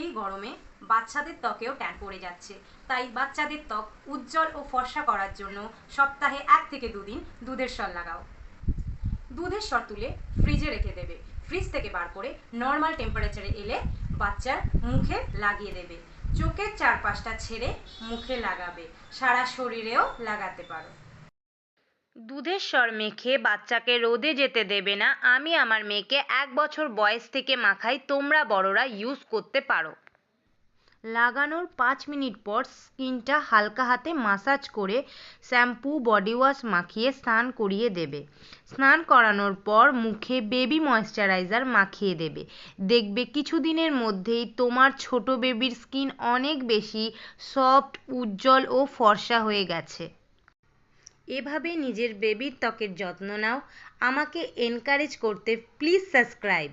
এই গরমে বাচ্চাদের ত্বকেও ট্যান পড়ে যাচ্ছে, তাই বাচ্চাদের ত্বক উজ্জ্বল ও ফর্সা করার জন্য সপ্তাহে 1 থেকে 2 দিন দুধের সর লাগাও। দুধের সর তুলে ফ্রিজে রেখে দেবে। ফ্রিজ থেকে বার করে নর্মাল টেম্পারেচারে এলে বাচ্চার মুখে লাগিয়ে দেবে। চোখের চারপাশটা ছেড়ে মুখে লাগাবে, সারা শরীরেও লাগাতে পারো। দুধের সর মেখে বাচ্চাকে রোদে যেতে দেবে না। আমি আমার মেয়েকে 1 বছর বয়স থেকে মাখাই, তোমরা বড়রা ইউজ করতে পারো। লাগানোর 5 মিনিট পর স্কিনটা হালকা হাতে মাসাজ করে শ্যাম্পু বডি ওয়াশ মাখিয়ে স্নান করিয়ে দেবে। স্নান করানোর পর মুখে বেবি ময়েশ্চারাইজার মাখিয়ে দেবে। দেখবে কিছুদিনের মধ্যেই তোমার ছোট বেবির স্কিন অনেক বেশি সফট, উজ্জ্বল ও ফর্সা হয়ে গেছে। এভাবে নিজের বেবির ত্বকের যত্ন নাও। আমাকে এনকারেজ করতে প্লিজ সাবস্ক্রাইব।